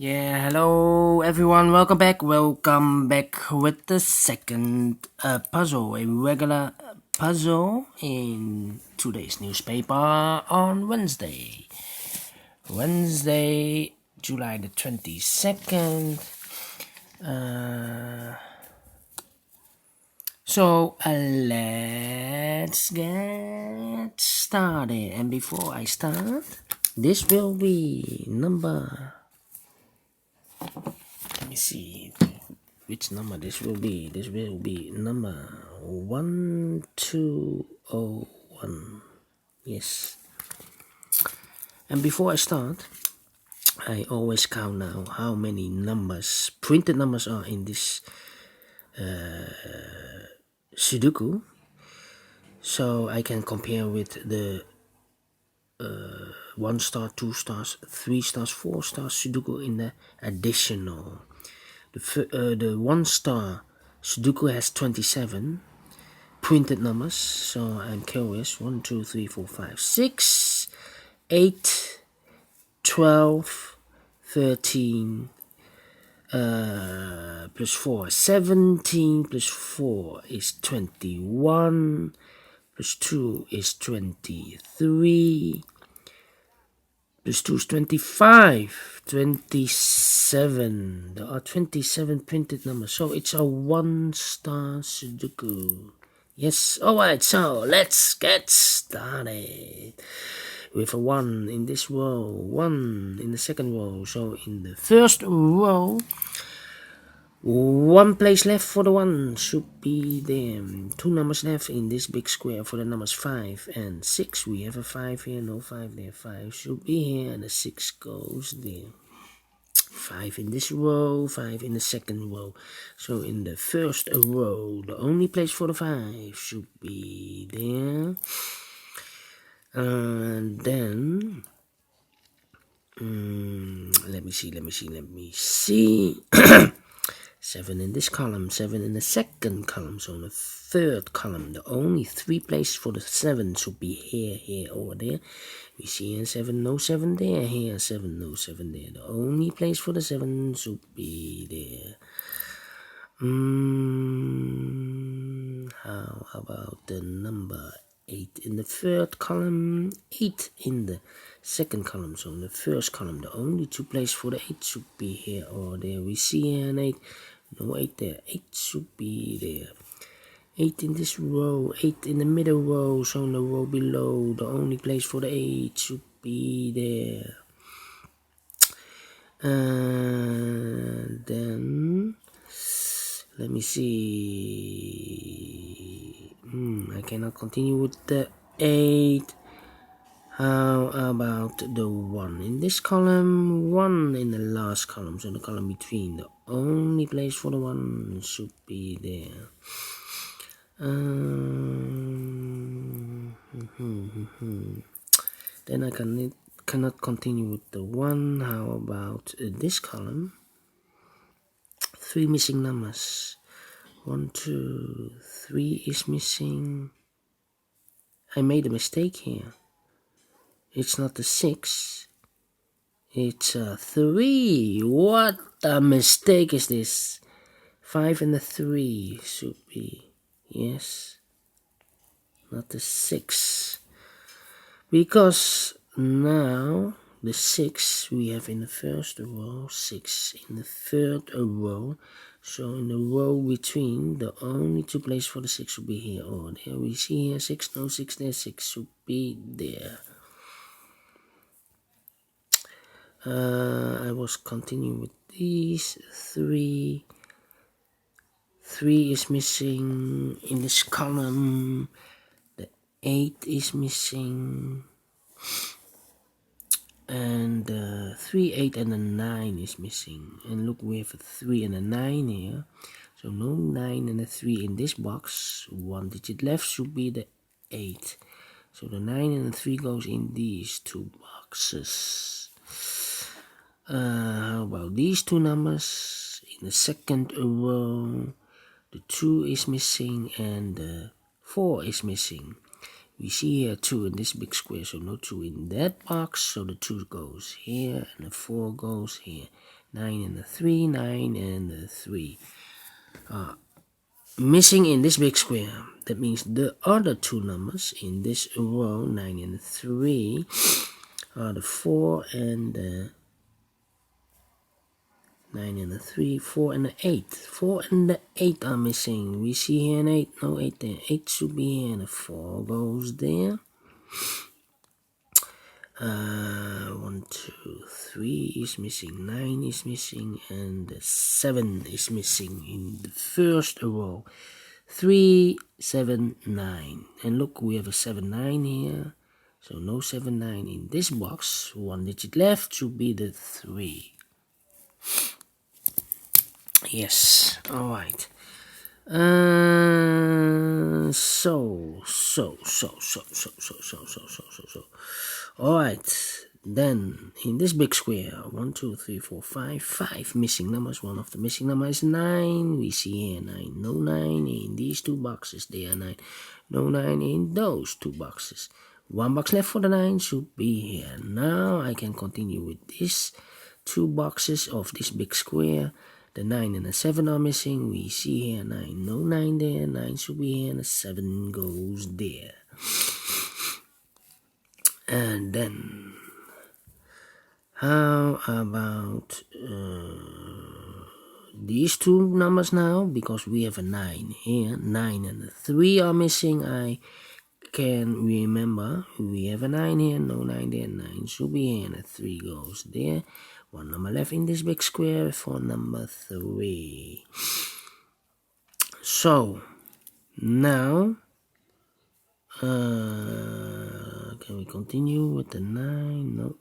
Yeah, hello everyone, welcome back. Welcome back with the second puzzle, a regular puzzle in today's newspaper on Wednesday, July the 22nd. Let's get started. And before I start, this will be number. Let me see which number this will be. This will be number 1201. Yes. And before I start, I always count now how many numbers, printed numbers, are in this Sudoku, so I can compare with the 1 star, 2 stars, 3 stars, 4 stars Sudoku in the additional. The 1 star Sudoku has 27 printed numbers, so I'm curious. 1, 2, 3, 4, 5, 6, 8, 12, 13, plus 4, 17, plus 4 is 21, plus 2 is 23, plus 2 is 25, 27. There are 27 printed numbers, so it's a 1 star Sudoku. Yes, alright, so let's get started. With a 1 in this row, 1 in the second row. So in the first row, 1 place left for the 1 should be there. 2 numbers left in this big square for the numbers 5 and 6. We have a 5 here, no 5 there. 5 should be here and the 6 goes there. 5 in this row, 5 in the second row. So in the first row, the only place for the 5 should be there. And then let me see 7 in this column, 7 in the second column. So in the third column, the only 3 places for the 7 should be here, over there. We see here 7, no 7 there. Here 7, no 7 there. The only place for the 7 should be there. How about the number 8 in the third column, 8 in the second column. So in the first column, the only 2 places for the 8 should be here or there. We see here an 8, no 8 there. 8 should be there. 8 in this row, 8 in the middle row. So in the row below, the only place for the 8 should be there. And then let me see. I cannot continue with the 8. How about the 1 in this column, 1 in the last column, so the column between. The only place for the 1 should be there. Then I cannot continue with the 1. How about this column? 3 missing numbers. 1, 2, 3 is missing. I made a mistake here. It's not the 6. It's a 3. What a mistake is this? 5 and the 3 should be. Yes. Not the 6. Because now the 6 we have in the first row, 6 in the third row. So in the row between, the only 2 places for the 6 should be here or there. We see here 6, no 6 there, 6 should be there. I was continuing with these 3. 3 is missing in this column. The 8 is missing. And 3, 8 and the 9 is missing. And look, we have a 3 and a 9 here. So no 9 and a 3 in this box. 1 digit left should be the 8. So the 9 and the 3 goes in these 2 boxes. How about these 2 numbers? In the second row, the 2 is missing and the 4 is missing. We see here 2 in this big square, so no 2 in that box. So the 2 goes here and the 4 goes here. 9 and a 3, 9 and a 3. Missing in this big square. That means the other two numbers in this row, 9 and 3, are the 4 and the 9 and the 3, 4 and the 8. 4 and the 8 are missing. We see here an 8, no 8 there. 8 should be here and a 4 goes there. 1, 2, 3 is missing, 9 is missing, and 7 is missing in the first row. 3, 7, 9. And look, we have a 7, 9 here. So no 7, 9 in this box. One digit left should be the 3. Yes, alright. So. Alright, then in this big square, 1, 2, 3, 4, 5, 5 missing numbers. One of the missing numbers is 9. We see here 9, no 9 in these two boxes. There are 9, no 9 in those two boxes. One box left for the 9 should be here. Now I can continue with these two boxes of this big square. The 9 and the 7 are missing. We see here 9, no 9 there. 9 should be here and the 7 goes there. And then, how about these two numbers now? Because we have a 9 here. 9 and the 3 are missing. I can remember we have a 9 here, no 9 there. 9 should be here and a 3 goes there. One number left in this big square for number 3. So, now, can we continue with the 9? No.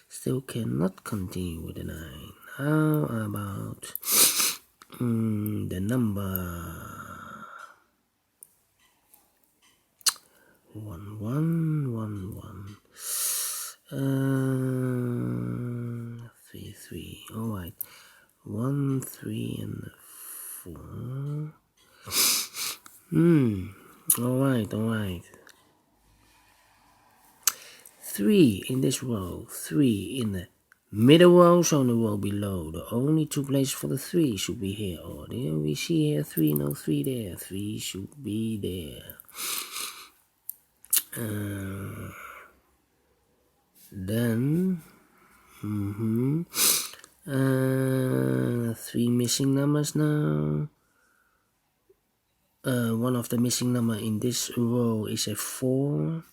Still cannot continue with the 9. How about the number 1, 1, 1, 1. 3, 3. Alright. 1, 3, and 4. Alright. 3 in this row. 3 in the middle row, so on the row below. The only two places for the 3 should be here or there. We see here 3, no 3 there. 3 should be there. Then 3 missing numbers now. One of the missing number in this row is a 4.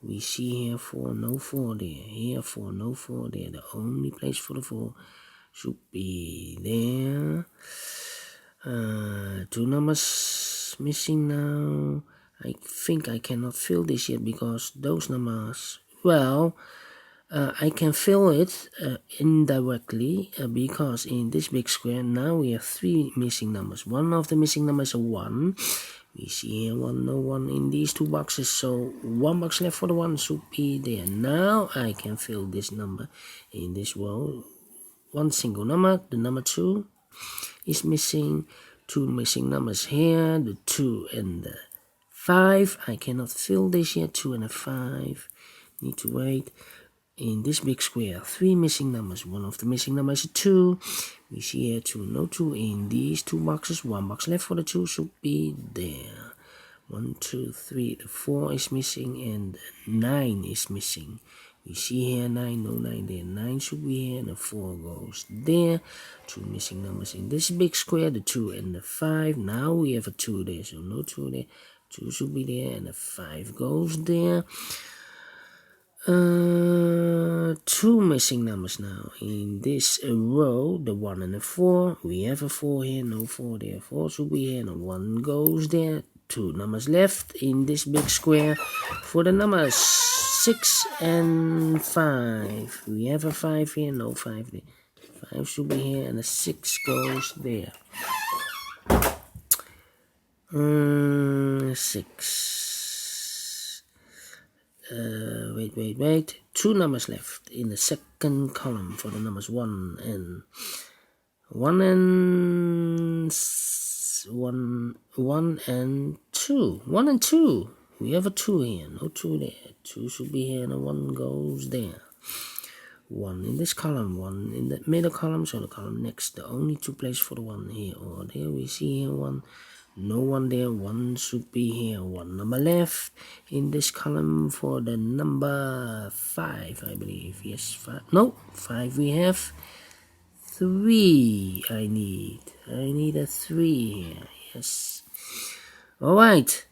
We see here 4, no 4 there. Here 4, no 4 there. The only place for the 4 should be there. 2 numbers missing now. I think I cannot fill this yet because those numbers, well, I can fill it indirectly because in this big square now we have 3 missing numbers. One of the missing numbers is a 1. We see here 1, no 1 in these two boxes, so 1 box left for the 1 should be there. Now I can fill this number in this row. One single number, the number 2 is missing. 2 missing numbers here, the 2 and the 5. I cannot fill this yet. 2 and a 5. Need to wait. In this big square, 3 missing numbers. One of the missing numbers is 2. We see here 2, no 2 in these two boxes. 1 box left for the 2 should be there. 1, 2, 3. The 4 is missing and the 9 is missing. We see here 9, no 9 there. 9 should be here and the 4 goes there. 2 missing numbers in this big square, the 2 and the 5. Now we have a 2 there, so no 2 there. 2 should be there and the 5 goes there. 2 missing numbers now in this row, the 1 and the 4. We have a 4 here, no 4 there. 4 should be here and a 1 goes there. 2 numbers left in this big square for the numbers 6 and 5. We have a 5 here, no 5 there. 5 should be here and a 6 goes there. 6. Wait. 2 numbers left in the second column for the numbers 1 and 2. 1 and 2. We have a 2 here, no 2 there. 2 should be here and a 1 goes there. 1 in this column, 1 in the middle column, so the column next, the only 2 places for the 1 here or there. We see here 1, no 1 there, 1 should be here, 1 number left in this column for the number 5, I believe. Yes, 5, no, 5 we have 3. I need a 3 here. Yes. Alright.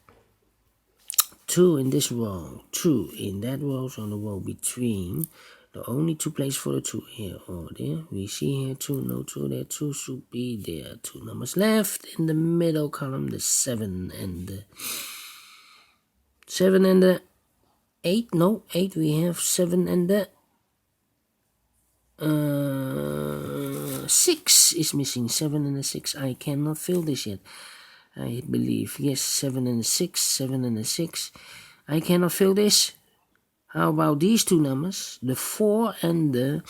2 in this row, 2 in that row, so on the row between, the only 2 places for the 2 here or there. We see here 2, no 2 there, 2 should be there. 2 numbers left in the middle column, the 7 and the 8, no, 8 we have, 7 and the 6 is missing, 7 and the 6. I cannot fill this yet. I believe, yes, 7 and 6, 7 and 6. I cannot fill this. How about these 2 numbers? The 4 and the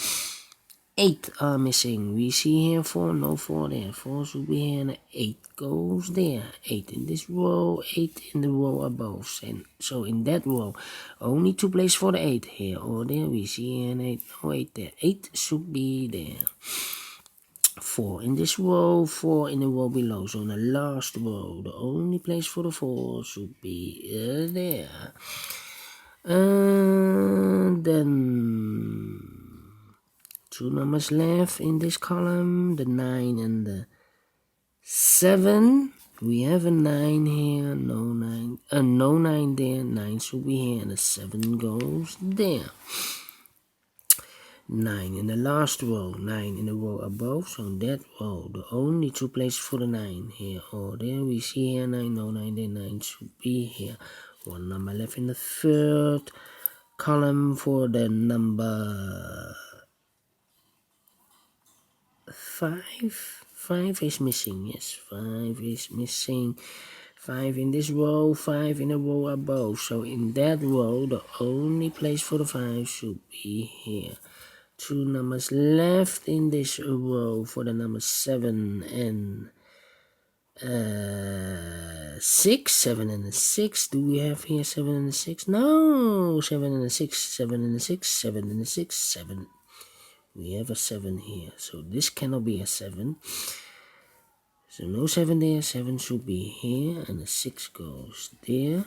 8 are missing. We see here 4, no 4 there. 4 should be here and the 8 goes there. 8 in this row, 8 in the row above. And so in that row, only 2 places for the 8 here or there. We see here an 8, no 8 there. 8 should be there. 4 in this row, 4 in the row below. So in the last row, the only place for the 4 should be there. And then 2 numbers left in this column, the 9 and the 7. We have a 9 here, no 9 there. 9 should be here, and the 7 goes there. 9 in the last row, 9 in the row above, so in that row, the only 2 places for the 9 here or there. We see here 9, no 9 there, 9 should be here. 1 number left in the third column for the number 5. 5 is missing, yes, 5 is missing. 5 in this row, 5 in the row above, so in that row, the only place for the 5 should be here. 2 numbers left in this row for the number 7 and 6. 7 and 6. Do we have here 7 and 6? No, 7 and 6. 7 and 6. 7 and 6. 7. We have a 7 here, so this cannot be a 7. So no 7 there. 7 should be here, and the 6 goes there.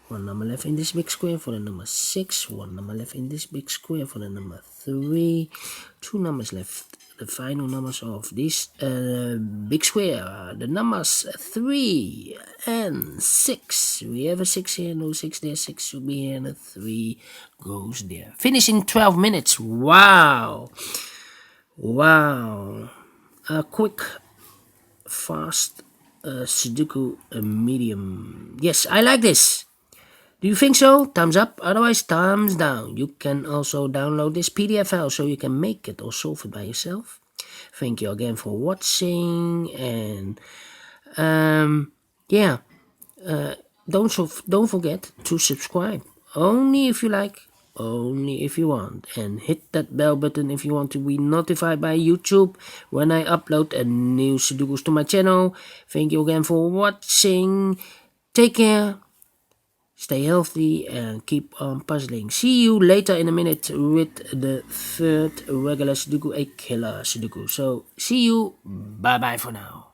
1 number left in this big square for the number 6. 1 number left in this big square for the number 3. 2 numbers left. The final numbers of this big square. The numbers 3 and 6. We have a 6 here, no 6 there. 6 should be here, and a 3 goes there. Finish in 12 minutes. Wow. Wow. A quick, fast Sudoku medium. Yes, I like this. Do you think so? Thumbs up, otherwise thumbs down. You can also download this PDF file so you can make it or solve it by yourself. Thank you again for watching, and don't forget to subscribe. Only if you like, only if you want, and hit that bell button if you want to be notified by YouTube when I upload a new Sudokus to my channel. Thank you again for watching. Take care. Stay healthy and keep on puzzling. See you later in a minute with the third regular Sudoku, a killer Sudoku. So, see you. Bye-bye for now.